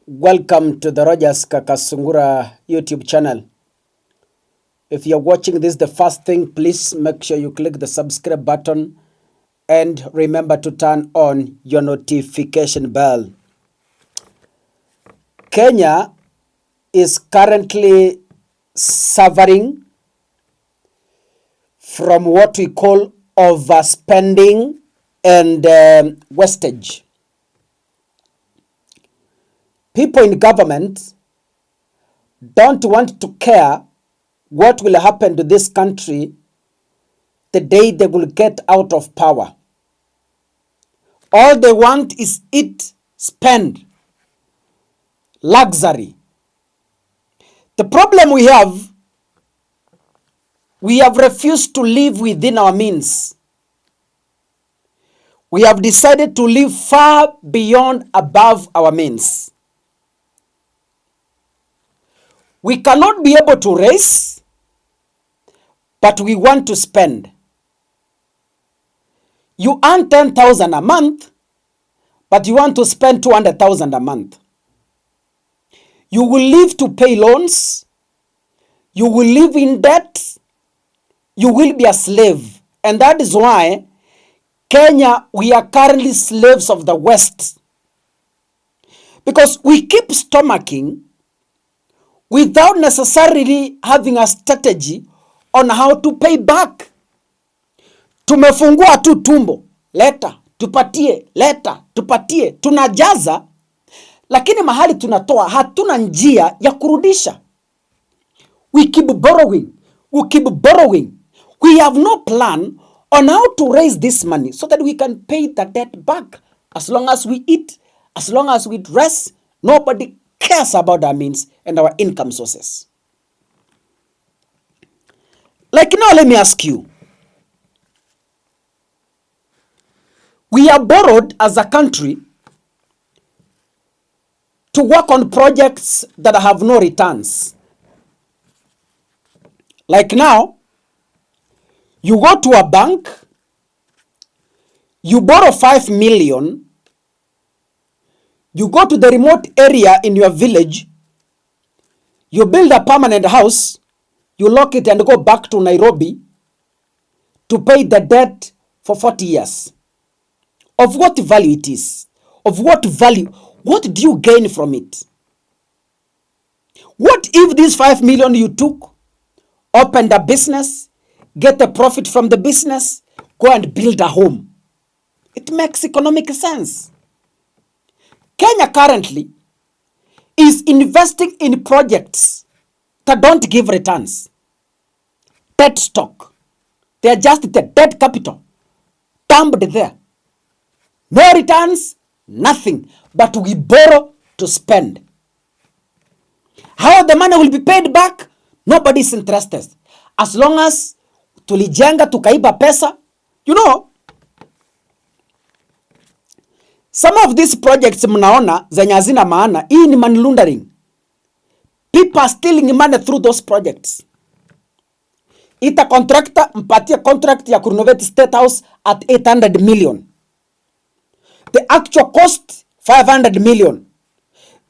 Welcome to the Rogers Kakasungura YouTube channel. If you're watching this the first thing, please make sure you click the subscribe button and remember to turn on your notification bell. Kenya is currently suffering from what we call overspending and wastage. People in government don't want to care what will happen to this country the day they will get out of power. All they want is eat, spend, luxury. The problem we have refused to live within our means. We have decided to live far beyond above our means. We cannot be able to raise, but we want to spend. You earn 10,000 a month, but you want to spend 200,000 a month. You will live to pay loans. You will live in debt. You will be a slave. And that is why Kenya, we are currently slaves of the West. Because we keep stomaching without necessarily having a strategy on how to pay back. Tumefungua tu tumbo, leta, tupatie, tunajaza, lakini mahali tunatoa hatuna njia ya kurudisha. We keep borrowing. We have no plan on how to raise this money so that we can pay the debt back. As long as we eat, as long as we dress, nobody cares about our means and our income sources. Like now, let me ask you. We are borrowed as a country to work on projects that have no returns. Like now, you go to a bank, you borrow 5 million, you go to the remote area in your village, you build a permanent house, you lock it and go back to Nairobi to pay the debt for 40 years. Of what value it is? Of what value? What do you gain from it? What if this 5 million you took, opened a business, get a profit from the business, go and build a home? It makes economic sense. Kenya currently is investing in projects that don't give returns. Dead stock. They are just the dead capital. Dumped there. No returns, nothing. But we borrow to spend. How the money will be paid back? Nobody is interested. As long as tulijenga tukaiba pesa, you know, some of these projects mnaona zenye hazina maana, hii ni money laundering. People are stealing money through those projects. Ita contractor mpatie contract ya kurenovate State House at 800 million. The actual cost 500 million.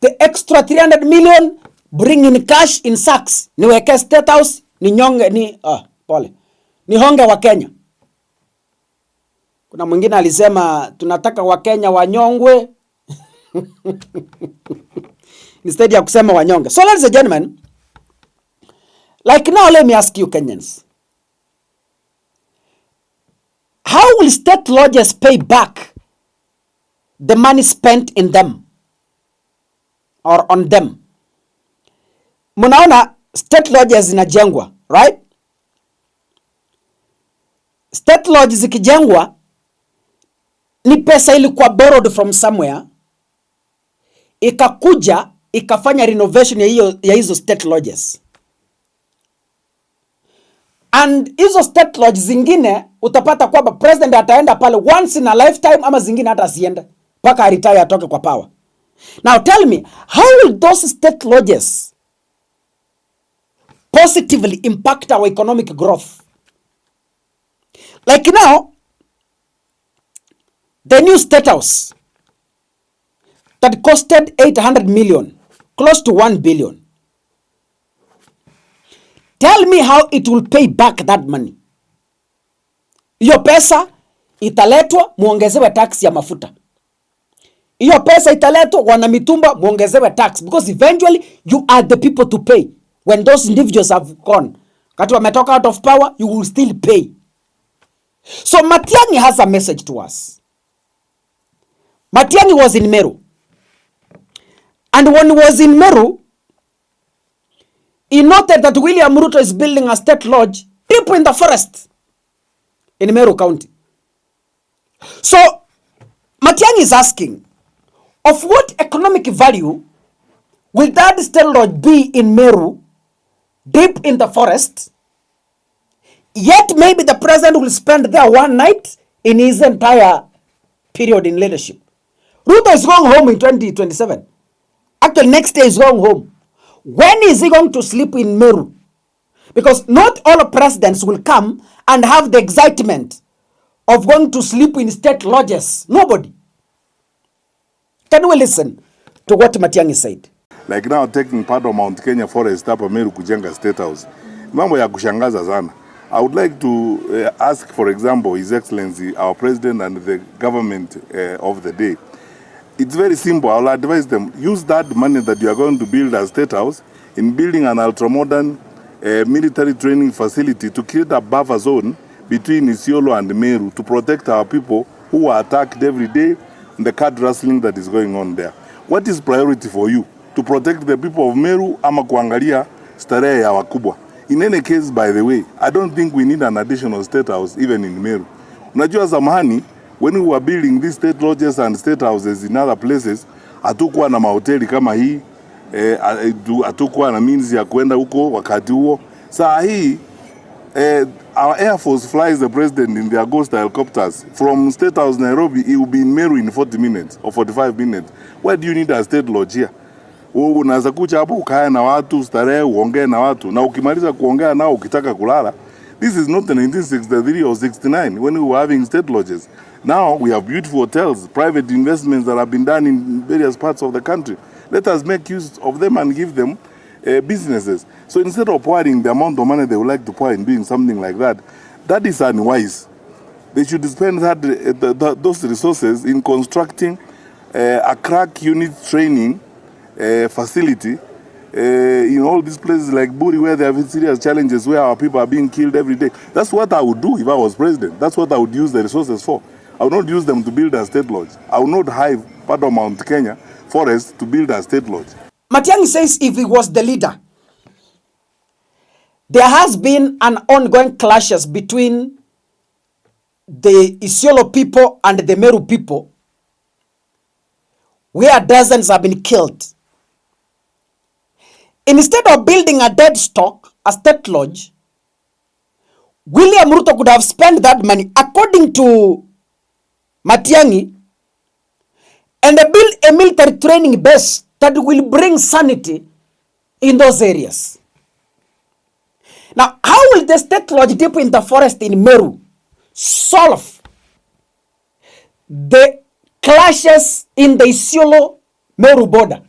The extra 300 million bring in cash in sacks. Niweke State House ni honge wa Kenya. Kuna mwingine alisema tunataka wa Kenya wanyongwe. Instead ya kusema wanyonge. So ladies and gentlemen, like now let me ask you Kenyans. How will state lodges pay back the money spent in them or on them? Munaona state lodges zinajengwa, right? State lodges zikijengwa ni pesa ilikuwa borrowed from somewhere, ikakuja ikafanya renovation ya hizo state lodges. And hizo state lodges zingine utapata kwamba president ataenda pale once in a lifetime, ama zingine hata asiende mpaka retire atoke kwa power. Now tell me, how will those state lodges positively impact our economic growth? Like now, the new State House, that costed 800 million, close to 1 billion. Tell me how it will pay back that money. Hiyo pesa italetwa muongezewe tax ya mafuta. Hiyo pesa italetwa wana mitumba muongezewe tax, because eventually you are the people to pay. When those individuals have gone, kati wametoka out of power, you will still pay. So Matiangi has a message to us. Matiangi was in Meru. And when he was in Meru, he noted that William Ruto is building a state lodge deep in the forest in Meru County. So Matiangi is asking, of what economic value will that state lodge be in Meru, deep in the forest, yet maybe the president will spend there one night in his entire period in leadership? Ruto is going home in 2027. Actually, next day is going home. When is he going to sleep in Meru? Because not all presidents will come and have the excitement of going to sleep in state lodges. Nobody. Can we listen to what Matiangi said? Like now taking part of Mount Kenya forest hapa Meru kujenga state house. Mambo ya kushangaza sana. I would like to ask, for example, His Excellency, our President and the government of the day. It's very simple. I'll advise them, use that money that you are going to build a state house in building an ultra-modern military training facility to create a buffer zone between Isiolo and Meru to protect our people who are attacked every day and the card rustling that is going on there. What is priority for you? To protect the people of Meru ama kuangalia starehe ya wakubwa? In any case, by the way, I don't think we need an additional state house even in Meru. Unajua zamani, when we were building these state lodges and state houses in other places, hatukuwa na mahoteli kama hii, hatukuwa na means ya kwenda huko wakati huo. Saa hii, our Air Force flies the president in their ghost helicopters. From State House Nairobi, he will be in Meru in 40 minutes or 45 minutes. Why do you need a state lodge here? Unaweza kuja hapo ukae na watu, starehe, uongee na watu. Na ukimaliza kuongea nao ukitaka kulala, this is not 1963 or 69 when we were having state lodges. Now we have beautiful hotels, private investments that have been done in various parts of the country. Let us make use of them and give them businesses. So instead of pouring the amount of money they would like to pour in doing something like that, that is unwise. They should spend those resources in constructing a crack unit training facility in all these places like Buri, where there are serious challenges, where our people are being killed every day. That's what I would do if I was president. That's what I would use the resources for. I would not use them to build a state lodge. I would not hive part of Mount Kenya forest to build a state lodge. Matiangi says if he was the leader, there has been an ongoing clashes between the Isiolo people and the Meru people, where dozens have been killed. Instead of building a dead stock, a state lodge, William Ruto could have spent that money, according to Matiangi, and build a military training base that will bring sanity in those areas. Now, how will the state lodge deep in the forest in Meru solve the clashes in the Isiolo-Meru border?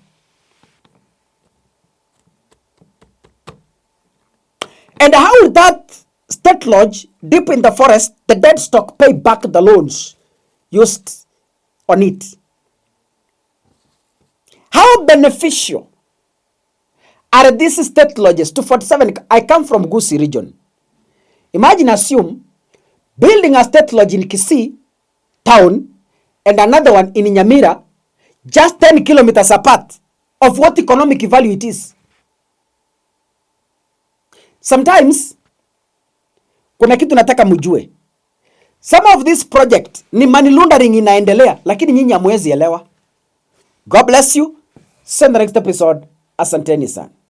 And how will that state lodge deep in the forest, the dead stock, pay back the loans used on it? How beneficial are these state lodges to 47? I come from Gusii region. Assume building a state lodge in Kisii town and another one in Nyamira, just 10 kilometers apart, of what economic value it is. Sometimes, kuna kitu nataka mjue. Some of this project ni money laundering inaendelea, lakini nyinyi hamwezi elewa. God bless you. See you in the next episode. Asanteni sana.